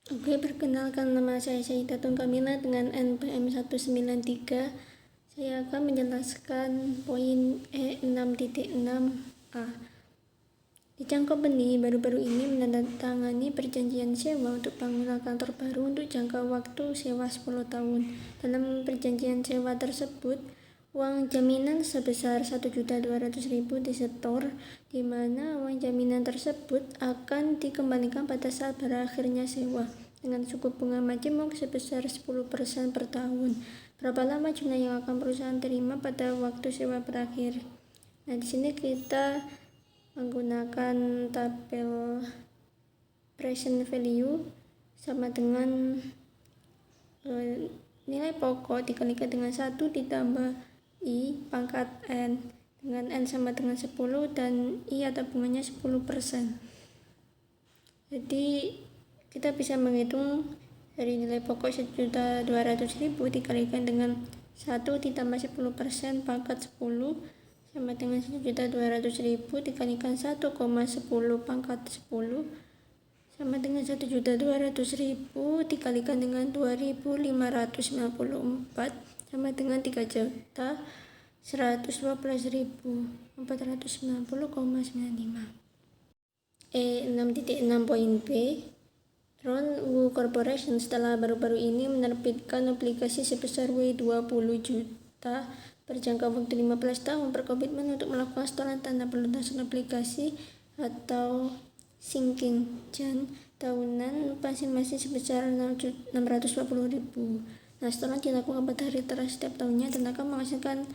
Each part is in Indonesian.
Oke, perkenalkan nama saya Syahidatun Kamila dengan NPM 193. Saya akan menjelaskan poin E6.6a. Dicangkok Beni baru-baru ini menandatangani perjanjian sewa untuk bangunan kantor baru untuk jangka waktu sewa 10 tahun. Dalam perjanjian sewa tersebut, uang jaminan sebesar 1.200.000 disetor, di mana uang jaminan tersebut akan dikembalikan pada saat berakhirnya sewa dengan suku bunga majemuk sebesar 10% per tahun. Berapa lama jumlah yang akan perusahaan terima pada waktu sewa berakhir? Nah, di sini kita menggunakan tabel present value sama dengan nilai pokok dikalikan dengan 1 ditambah I pangkat N, dengan N sama dengan 10 dan I atau bunganya 10%. Jadi kita bisa menghitung dari nilai pokok 1.200.000 dikalikan dengan 1 ditambah 10% pangkat 10 sama dengan 1.200.000 dikalikan 1,10 pangkat 10 sama dengan 1.200.000 dikalikan dengan 2.594 sama dengan 3.112.490,95. E6.6 poin B, Ronwu Corporation setelah baru-baru ini menerbitkan obligasi sebesar W20 juta berjangka waktu 15 tahun berkomitmen untuk melakukan setoran tanda pelunasan obligasi atau sinking jan tahunan masing-masing sebesar 620.000. Nah, setoran dilakukan pada hari terakhir setiap tahunnya dan akan menghasilkan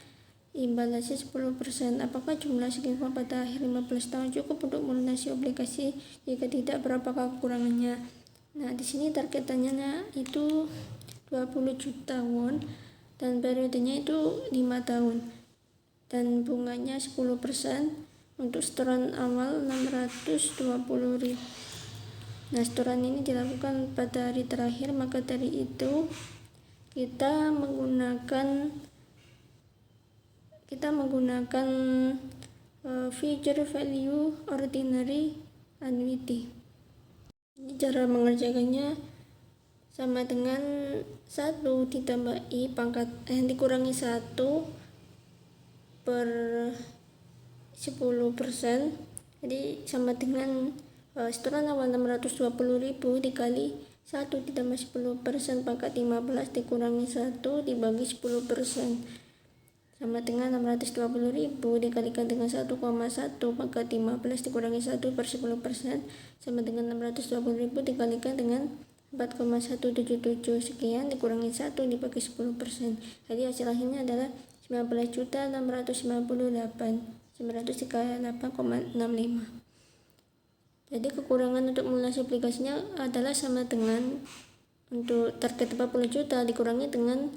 imbalansi 10%. Apakah jumlah sinking fund pada akhir 15 tahun cukup untuk melunasi obligasi? Jika tidak, berapakah kekurangannya? Nah, di sini targetannya itu 20 juta won dan periodenya itu 5 tahun dan bunganya 10%. Untuk setoran awal 620.000. Nah, setoran ini dilakukan pada hari terakhir, maka dari itu kita menggunakan future value ordinary annuity. Ini cara mengerjakannya sama dengan 1 ditambah I pangkat N dikurangi 1 per 10%, jadi sama dengan setoran awal 620.000 dikali 1 ditambah 10% pangkat 15 dikurangi 1 dibagi 10% sama dengan 620.000 dikalikan dengan 1,1 pangkat 15 dikurangi 1 per 10% sama dengan 620.000 dikalikan dengan 4,177 sekian dikurangi 1 dibagi 10%. Jadi hasil akhirnya adalah 19.938,65. Jadi kekurangan untuk melunasi obligasinya adalah sama dengan untuk target 40 juta dikurangi dengan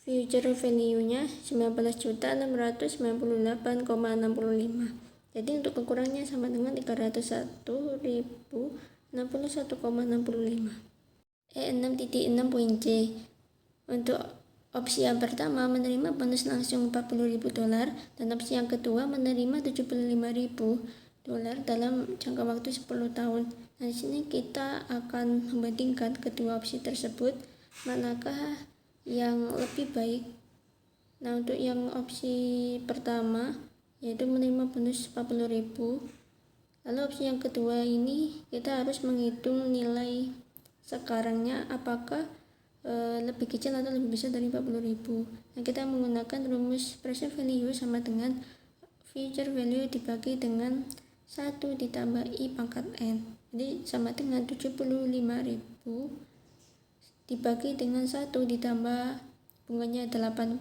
future value-nya 19.698,65. Jadi untuk kekurangannya sama dengan 301.061,65. E6.6 poin C. Untuk opsi yang pertama menerima bonus langsung $40.000 dan opsi yang kedua menerima $75.000 dalam jangka waktu 10 tahun. Nah, di sini kita akan membandingkan kedua opsi tersebut, manakah yang lebih baik. Nah, untuk yang opsi pertama yaitu menerima bonus 40.000, lalu opsi yang kedua ini kita harus menghitung nilai sekarangnya apakah lebih kecil atau lebih besar dari 40.000. Nah, kita menggunakan rumus present value sama dengan future value dibagi dengan 1 ditambah I pangkat N, jadi sama dengan 75.000 dibagi dengan 1 ditambah bunganya 8%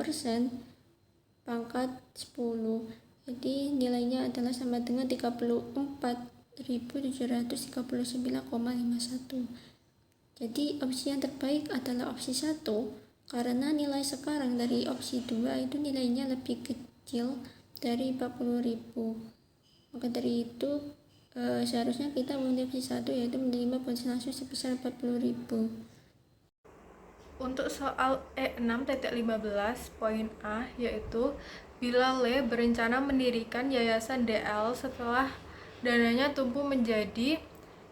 pangkat 10, jadi nilainya adalah sama dengan 34.739,51. Jadi opsi yang terbaik adalah opsi 1 karena nilai sekarang dari opsi 2 itu nilainya lebih kecil dari 40.000. Maka dari itu seharusnya kita memilih opsi 1 yaitu menerima bonus langsung sebesar 40.000. Untuk soal E6.15 poin A, yaitu bila Le berencana mendirikan yayasan DL setelah dananya tumbuh menjadi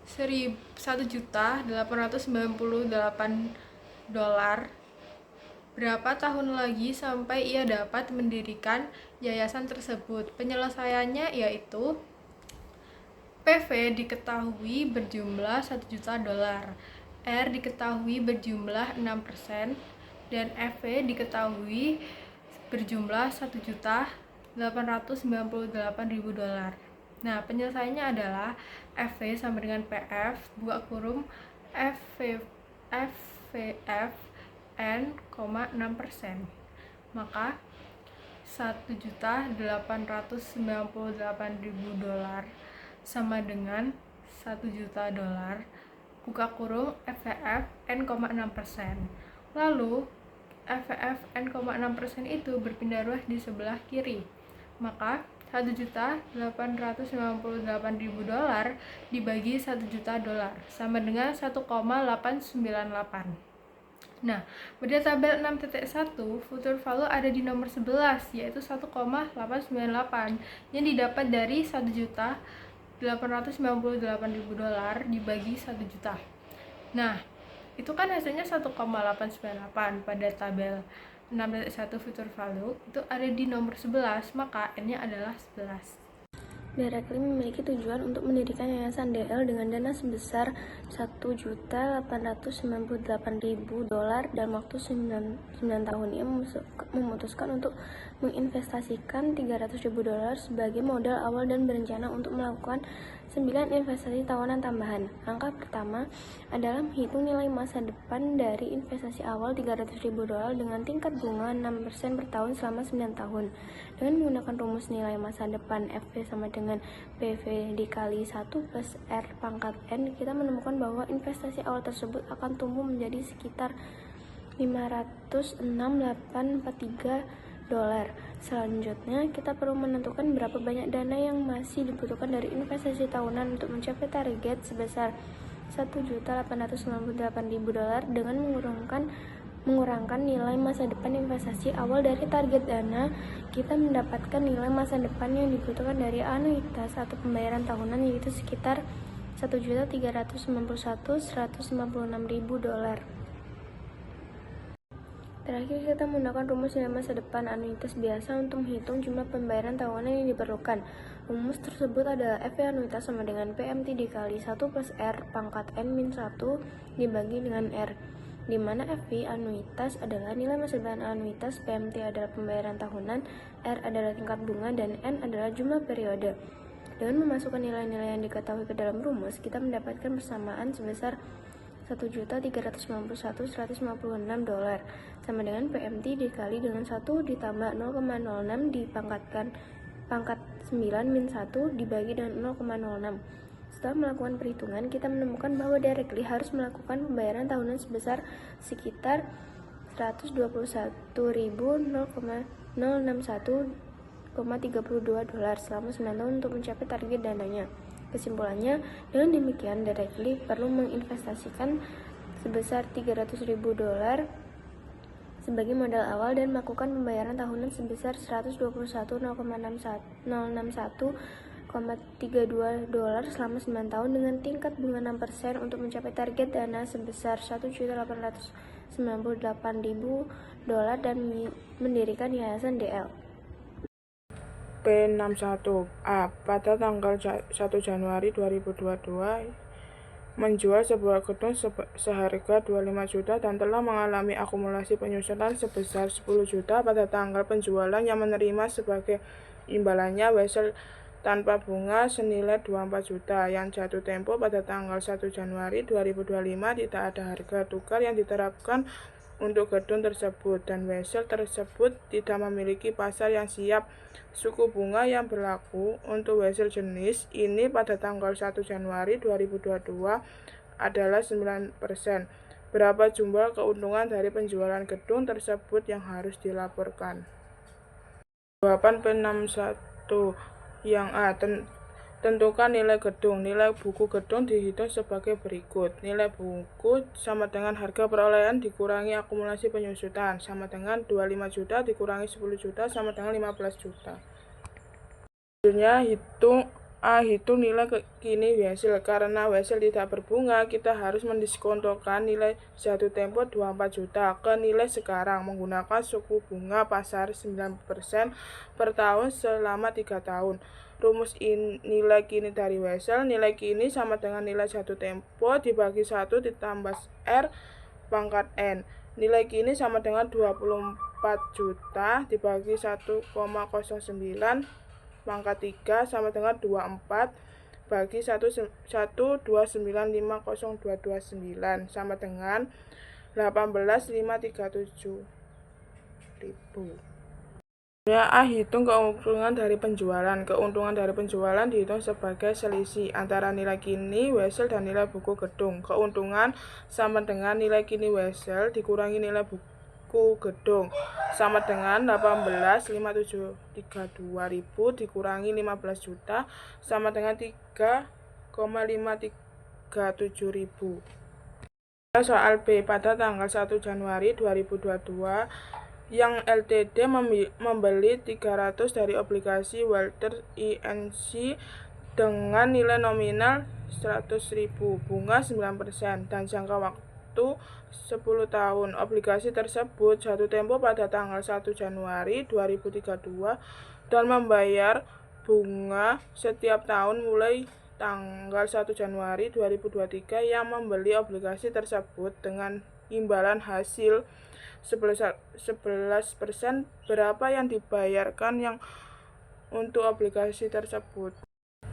$1.898.000. Berapa tahun lagi sampai ia dapat mendirikan yayasan tersebut? Penyelesaiannya yaitu PV diketahui berjumlah $1.000.000, R diketahui berjumlah 6%, dan FV diketahui berjumlah $1.898.000. Nah, penyelesaiannya adalah FV sama dengan PF buka kurung FVF N, 6%. Maka $1.898.000 sama dengan $1.000.000 buka kurung FVF N, 6%. Lalu FVF N, 6% itu berpindah ruas di sebelah kiri. Maka $1.898.000 dibagi $1.000.000 sama dengan 1,898. Nah, pada tabel 6.1, future value ada di nomor 11, yaitu 1,898 yang didapat dari $1.898.000 dibagi 1 juta. Nah, itu kan hasilnya 1,898 pada tabel 6.1 future value, itu ada di nomor 11, maka N-nya adalah 11. Directly memiliki tujuan untuk mendirikan yayasan DL dengan dana sebesar $1.898.000 dalam waktu 9 tahun. Ia memutuskan untuk menginvestasikan $300.000 sebagai modal awal dan berencana untuk melakukan 9 investasi tahunan tambahan. Langkah pertama adalah menghitung nilai masa depan dari investasi awal $300.000 dengan tingkat bunga 6% per tahun selama 9 tahun. Dengan menggunakan rumus nilai masa depan FV sama dengan PV dikali 1 plus R pangkat N, kita menemukan bahwa investasi awal tersebut akan tumbuh menjadi sekitar $506.843. Selanjutnya, kita perlu menentukan berapa banyak dana yang masih dibutuhkan dari investasi tahunan untuk mencapai target sebesar $1.898.000 dengan mengurangkan nilai masa depan investasi awal dari target dana. Kita mendapatkan nilai masa depan yang dibutuhkan dari anuitas atau pembayaran tahunan, yaitu sekitar $1.391.156.000. Terakhir, kita menggunakan rumus nilai masa depan anuitas biasa untuk menghitung jumlah pembayaran tahunan yang diperlukan. Rumus tersebut adalah FV anuitas sama dengan PMT dikali 1 plus R pangkat N min 1 dibagi dengan R, di mana FV anuitas adalah nilai masa depan anuitas, PMT adalah pembayaran tahunan, R adalah tingkat bunga, dan N adalah jumlah periode. Dengan memasukkan nilai-nilai yang diketahui ke dalam rumus, kita mendapatkan persamaan sebesar $1.391.156 sama dengan PMT dikali dengan 1 ditambah 0,06 dipangkatkan pangkat 9 min 1 dibagi dengan 0,06. Setelah melakukan perhitungan, kita menemukan bahwa directly harus melakukan pembayaran tahunan sebesar sekitar $121.061,32 selama 9 tahun untuk mencapai target dananya. Kesimpulannya, dengan demikian directly perlu menginvestasikan sebesar $300.000 sebagai modal awal dan melakukan pembayaran tahunan sebesar $121.061,32 selama 9 tahun dengan tingkat bunga 6% untuk mencapai target dana sebesar $1.898.000 dan mendirikan yayasan DL. P61 A. Pada tanggal 1 Januari 2022 menjual sebuah gedung seharga 25 juta dan telah mengalami akumulasi penyusutan sebesar 10 juta pada tanggal penjualan yang menerima sebagai imbalannya wesel tanpa bunga senilai 24 juta yang jatuh tempo pada tanggal 1 Januari 2025. Tidak ada harga tukar yang diterapkan untuk gedung tersebut dan wesel tersebut tidak memiliki pasar yang siap. Suku bunga yang berlaku untuk wesel jenis ini pada tanggal 1 Januari 2022 adalah 9%. Berapa jumlah keuntungan dari penjualan gedung tersebut yang harus dilaporkan? Jawaban P61 yang A. Tentukan nilai gedung. Nilai buku gedung dihitung sebagai berikut. Nilai buku sama dengan harga perolehan dikurangi akumulasi penyusutan sama dengan 25 juta dikurangi 10 juta sama dengan 15 juta. Selanjutnya hitung A. Hitung nilai kini hasil. Karena hasil tidak berbunga, kita harus mendiskontokan nilai jatuh tempo 24 juta ke nilai sekarang menggunakan suku bunga pasar 9% per tahun selama 3 tahun. Rumus nilai kini dari hasil. Nilai kini sama dengan nilai jatuh tempo dibagi 1 ditambah R pangkat N. Nilai kini sama dengan 24 juta dibagi 1,09 pangkat 3 sama dengan 24 bagi 129502229 sama dengan 18.537.000. A. Hitung keuntungan dari penjualan. Keuntungan dari penjualan dihitung sebagai selisih antara nilai kini hasil dan nilai buku gedung. Keuntungan sama dengan nilai kini hasil dikurangi nilai buku gedung sama dengan 18.532.000 dikurangi 15 juta sama dengan 3,537.000. Soal B. Pada tanggal 1 Januari 2022 yang LTD membeli 300 dari obligasi Walter INC dengan nilai nominal 100.000, bunga 9% dan jangka waktu 10 tahun. Obligasi tersebut jatuh tempo pada tanggal 1 Januari 2032 dan membayar bunga setiap tahun mulai tanggal 1 Januari 2023. Yang membeli obligasi tersebut dengan imbalan hasil 11%. Berapa yang dibayarkan yang untuk obligasi tersebut?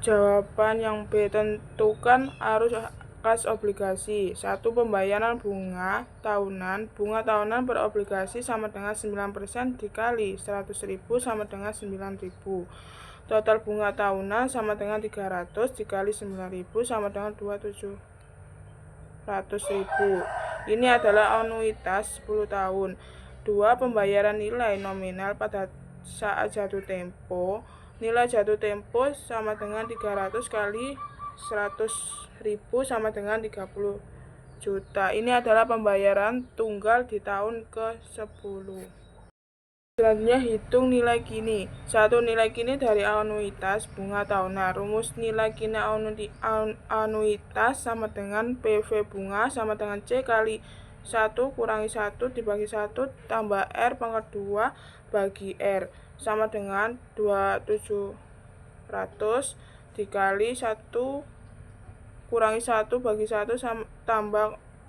Jawaban yang B. Tentukan arus kas obligasi. 1. Pembayaran bunga tahunan. Bunga tahunan per obligasi sama dengan 9% dikali 100.000 sama dengan 9.000. Total bunga tahunan sama dengan 300 dikali 9.000 sama dengan 27.000. Ini adalah anuitas 10 tahun. 2. Pembayaran nilai nominal pada saat jatuh tempo. Nilai jatuh tempo sama dengan 300 kali 100.000 sama dengan 30 juta. Ini adalah pembayaran tunggal di tahun ke-10. Selanjutnya hitung nilai kini. 1. Nilai kini dari anuitas bunga tahunan. Rumus nilai kini anuitas sama dengan PV bunga sama dengan C kali 1 kurangi 1 dibagi 1 tambah R pangkat 2 bagi R sama dengan 2700 dikali 1 kurangi 1 bagi 1 tambah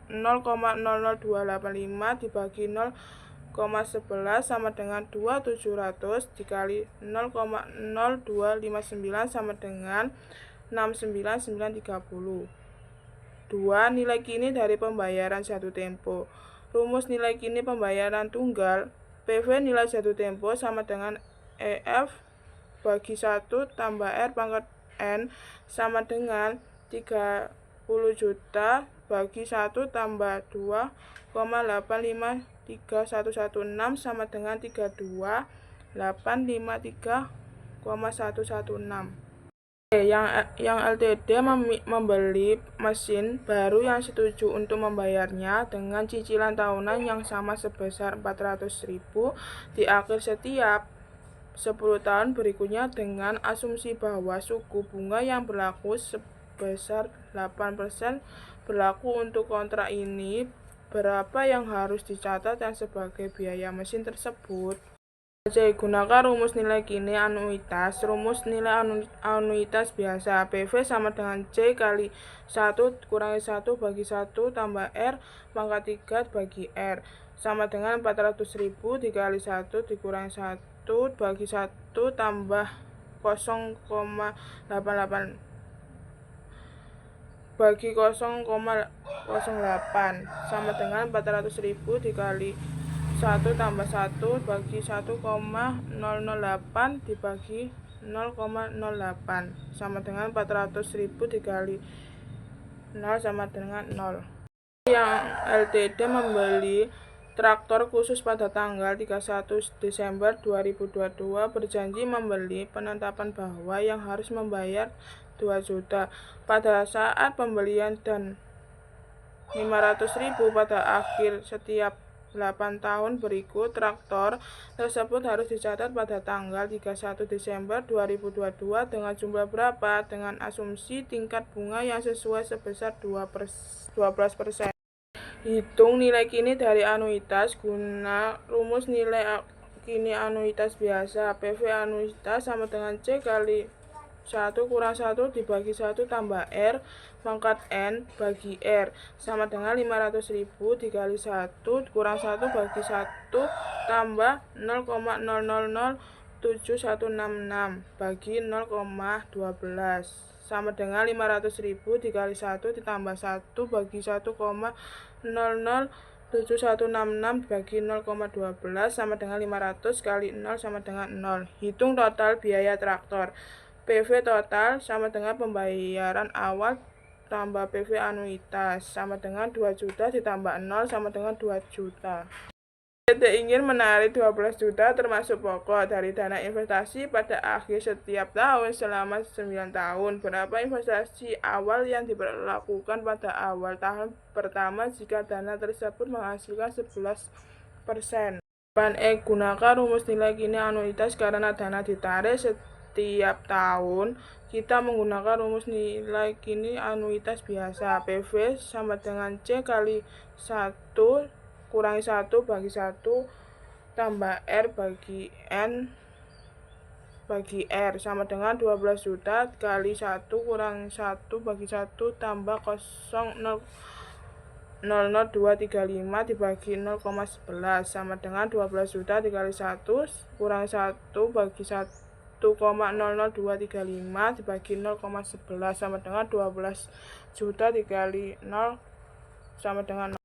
0,00285 dibagi 0,11 sama dengan 2700 dikali 0,0259 sama dengan 69930. 2. Nilai kini dari pembayaran jatuh tempo. Rumus nilai kini pembayaran tunggal. PV nilai jatuh tempo sama dengan EF bagi 1 tambah R pangkat N sama dengan 30 juta bagi 1 tambah 2,853116 sama dengan 32,853,116. Yang LTD membeli mesin baru yang setuju untuk membayarnya dengan cicilan tahunan yang sama sebesar 400.000 di akhir setiap 10 tahun berikutnya dengan asumsi bahwa suku bunga yang berlaku sebesar 8% berlaku untuk kontrak ini. Berapa yang harus dicatat dan sebagai biaya mesin tersebut? C. Gunakan rumus nilai kini anuitas. Rumus nilai anuitas biasa. PV sama dengan C kali 1 kurangi 1 bagi 1 tambah R pangkat 3 bagi R sama dengan 400.000 dikali 1 dikurangi 1 bagi 1 tambah 0,88 bagi 0,08 sama dengan 400.000 dikali 1 tambah 1 bagi 1,008 dibagi 0,08 sama dengan 400.000 dikali 0 sama dengan 0. Yang LTD membeli traktor khusus pada tanggal 31 Desember 2022 berjanji membeli penetapan bahwa yang harus membayar 2 juta pada saat pembelian dan 500.000 pada akhir setiap 8 tahun berikut, traktor tersebut harus dicatat pada tanggal 31 Desember 2022 dengan jumlah berapa? Dengan asumsi tingkat bunga yang sesuai sebesar 12%. Hitung nilai kini dari anuitas guna rumus nilai kini anuitas biasa. PV anuitas sama dengan C kali 1 kurang 1 dibagi 1 tambah R pangkat N bagi R sama dengan 500.000 dikali 1 kurang 1 bagi 1 tambah 0,000766 bagi 0,12 sama dengan 500.000 dikali 1 ditambah 1 bagi 1,000766 bagi 0,12 sama dengan 500 kali 0 sama dengan 0. Hitung total biaya traktor. PV total sama dengan pembayaran awal tambah PV anuitas sama dengan 2 juta ditambah 0 sama dengan 2 juta. PT ingin menarik 12 juta termasuk pokok dari dana investasi pada akhir setiap tahun selama 9 tahun. Berapa investasi awal yang diperlakukan pada awal tahun pertama jika dana tersebut menghasilkan 11%? Gunakan rumus nilai kini anuitas karena dana ditarik setiap tahun. Kita menggunakan rumus nilai kini anuitas biasa. PV sama dengan C kali 1 kurangi 1 bagi 1 tambah R bagi N bagi R sama dengan 12 juta kali 1 kurang 1 bagi 1 tambah 0,00235 dibagi 0,11 sama dengan 12 juta dikali 1 kurang 1 bagi 1,00235 dibagi 0,11 sama dengan 12 juta dikali 0 sama dengan 0.